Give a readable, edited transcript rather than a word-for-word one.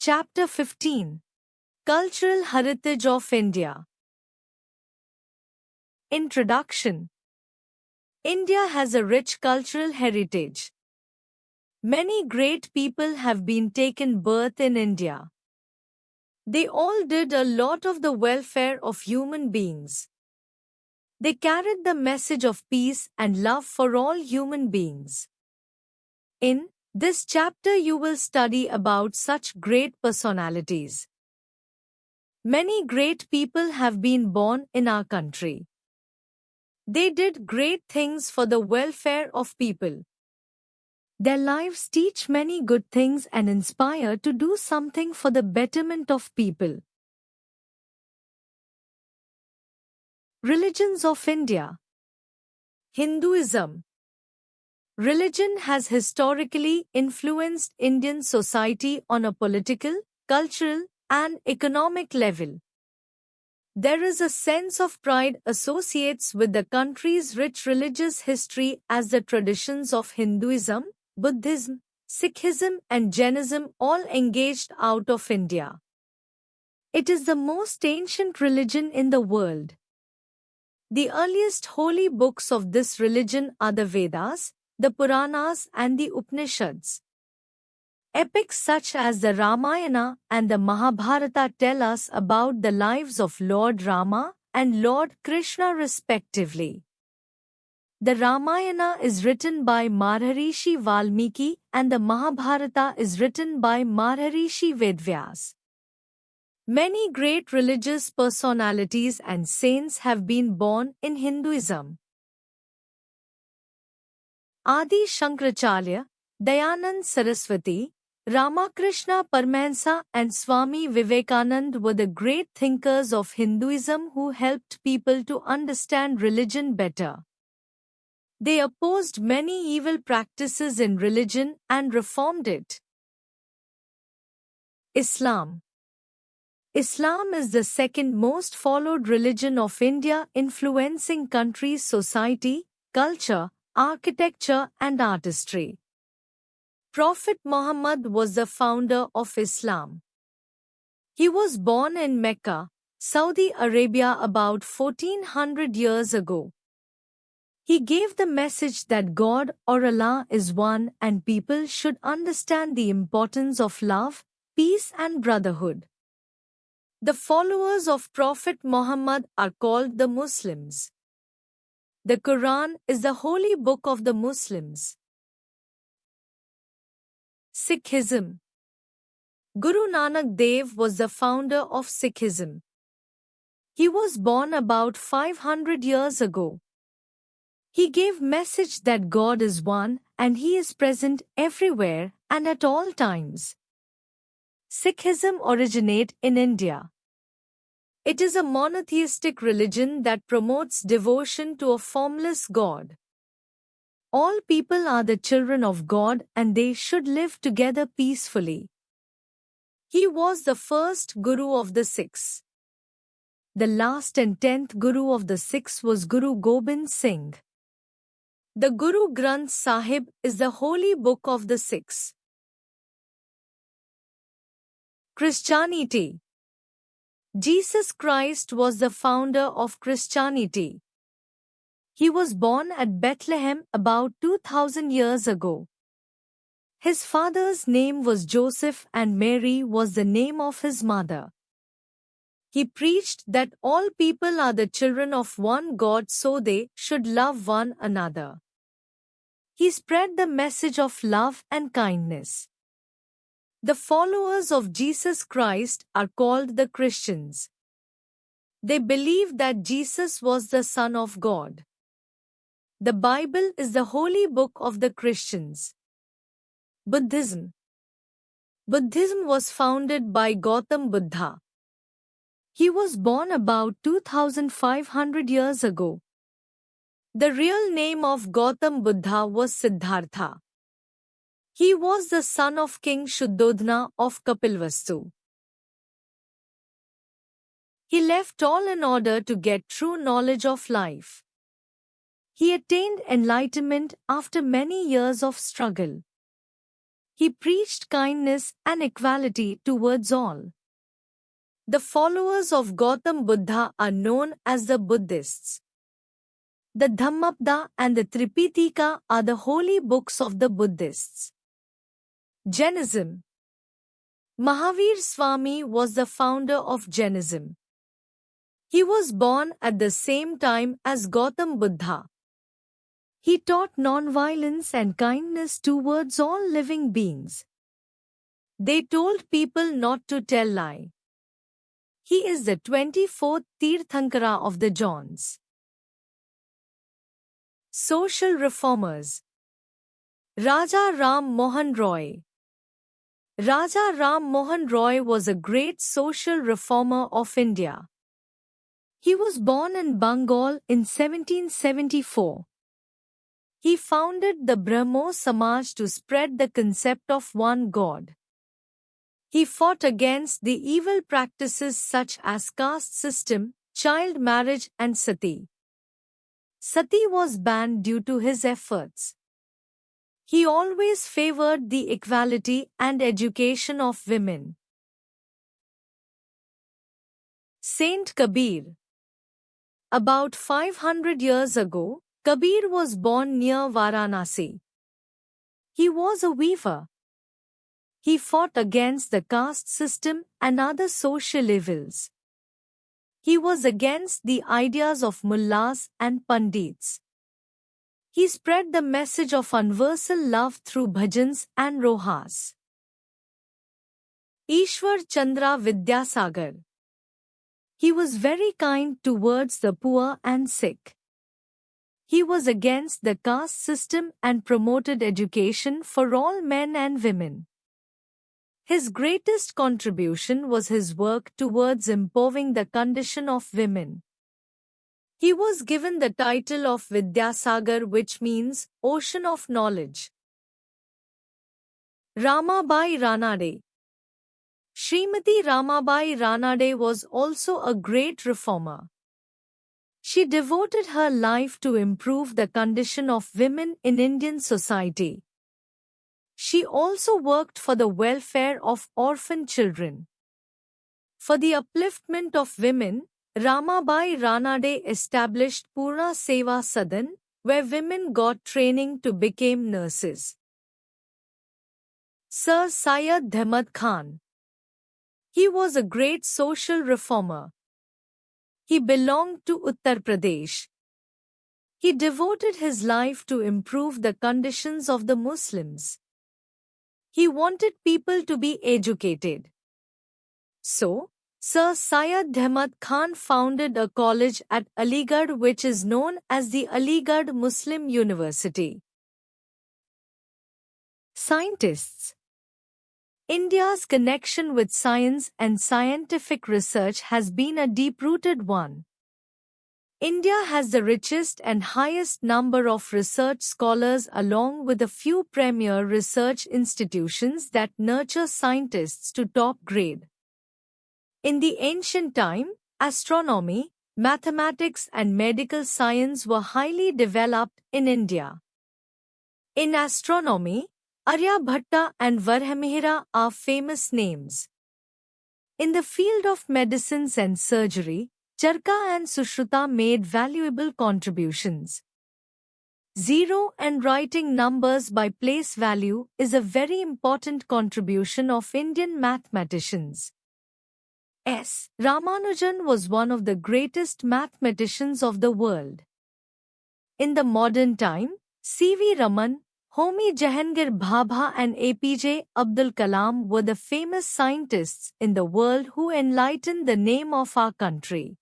Chapter 15. Cultural Heritage of India. Introduction. India has a rich cultural heritage. Many great people have been taken birth in India. They all did a lot of the welfare of human beings. They carried the message of peace and love for all human beings. In this chapter you will study about such great personalities. Many great people have been born in our country. They did great things for the welfare of people. Their lives teach many good things and inspire to do something for the betterment of people. Religions of India. Hinduism. Religion has historically influenced Indian society on a political, cultural, and economic level. There is a sense of pride associates with the country's rich religious history as the traditions of Hinduism, Buddhism, Sikhism and Jainism all engaged out of India. It is the most ancient religion in the world. The earliest holy books of this religion are the Vedas, the Puranas and the Upanishads. Epics such as the Ramayana and the Mahabharata tell us about the lives of Lord Rama and Lord Krishna respectively. The Ramayana is written by Maharishi Valmiki and the Mahabharata is written by Maharishi Vedvyas. Many great religious personalities and saints have been born in Hinduism. Adi Shankaracharya, Dayanand Saraswati, Ramakrishna Paramahansa and Swami Vivekananda were the great thinkers of Hinduism who helped people to understand religion better. They opposed many evil practices in religion and reformed it. Islam. Islam is the second most followed religion of India, influencing country's society, culture, architecture and artistry. Prophet Muhammad was the founder of Islam. He was born in Mecca, Saudi Arabia about 1400 years ago. He gave the message that God or Allah is one and people should understand the importance of love, peace and brotherhood. The followers of Prophet Muhammad are called the Muslims. The Quran is the holy book of the Muslims. Sikhism. Guru Nanak Dev was the founder of Sikhism. He was born about 500 years ago. He gave message that God is one and He is present everywhere and at all times. Sikhism originate in India. It is a monotheistic religion that promotes devotion to a formless God. All people are the children of God and they should live together peacefully. He was the first Guru of the Sikhs. The last and 10th Guru of the Sikhs was Guru Gobind Singh. The Guru Granth Sahib is the holy book of the Sikhs. Christianity. Jesus Christ was the founder of Christianity. He was born at Bethlehem about 2000 years ago. His father's name was Joseph and Mary was the name of his mother. He preached that all people are the children of one God so they should love one another. He spread the message of love and kindness. The followers of Jesus Christ are called the Christians. They believe that Jesus was the Son of God. The Bible is the holy book of the Christians. Buddhism. Buddhism was founded by Gautam Buddha. He was born about 2500 years ago. The real name of Gautam Buddha was Siddhartha. He was the son of King Shuddhodhana of Kapilvastu. He left all in order to get true knowledge of life. He attained enlightenment after many years of struggle. He preached kindness and equality towards all. The followers of Gautam Buddha are known as the Buddhists. The Dhammapada and the Tripitaka are the holy books of the Buddhists. Jainism. Mahavir Swami was the founder of Jainism. He was born at the same time as Gautam Buddha. He taught non-violence and kindness towards all living beings. They told people not to tell lie. He is the 24th Tirthankara of the Jains. Social reformers. Raja Ram Mohan Roy. Raja Ram Mohan Roy was a great social reformer of India. He was born in Bengal in 1774. He founded the Brahmo Samaj to spread the concept of one God. He fought against the evil practices such as caste system, child marriage and sati. Sati was banned due to his efforts. He always favored the equality and education of women. Saint Kabir. About 500 years ago, Kabir was born near Varanasi. He was a weaver. He fought against the caste system and other social evils. He was against the ideas of mullahs and pandits. He spread the message of universal love through bhajans and rohas. Ishwar Chandra Vidyasagar. He was very kind towards the poor and sick. He was against the caste system and promoted education for all men and women. His greatest contribution was his work towards improving the condition of women. He was given the title of Vidyasagar, which means ocean of knowledge. Ramabai Ranade. Srimati Ramabai Ranade was also a great reformer. She devoted her life to improve the condition of women in Indian society. She also worked for the welfare of orphan children. For the upliftment of women, Ramabai Ranade established Purna Seva Sadan, where women got training to become nurses. Sir Syed Ahmad Khan. He was a great social reformer. He belonged to Uttar Pradesh. He devoted his life to improve the conditions of the Muslims. He wanted people to be educated. So, Sir Syed Ahmad Khan founded a college at Aligarh which is known as the Aligarh Muslim University. Scientists. India's connection with science and scientific research has been a deep-rooted one. India has the richest and highest number of research scholars along with a few premier research institutions that nurture scientists to top grade. In the ancient time, astronomy, mathematics and medical science were highly developed in India. In astronomy, Aryabhatta and Varahmihira are famous names. In the field of medicines and surgery, Charka and Sushruta made valuable contributions. Zero and writing numbers by place value is a very important contribution of Indian mathematicians. S. Ramanujan was one of the greatest mathematicians of the world. In the modern time, C.V. Raman, Homi Jahangir Bhabha and APJ Abdul Kalam were the famous scientists in the world who enlightened the name of our country.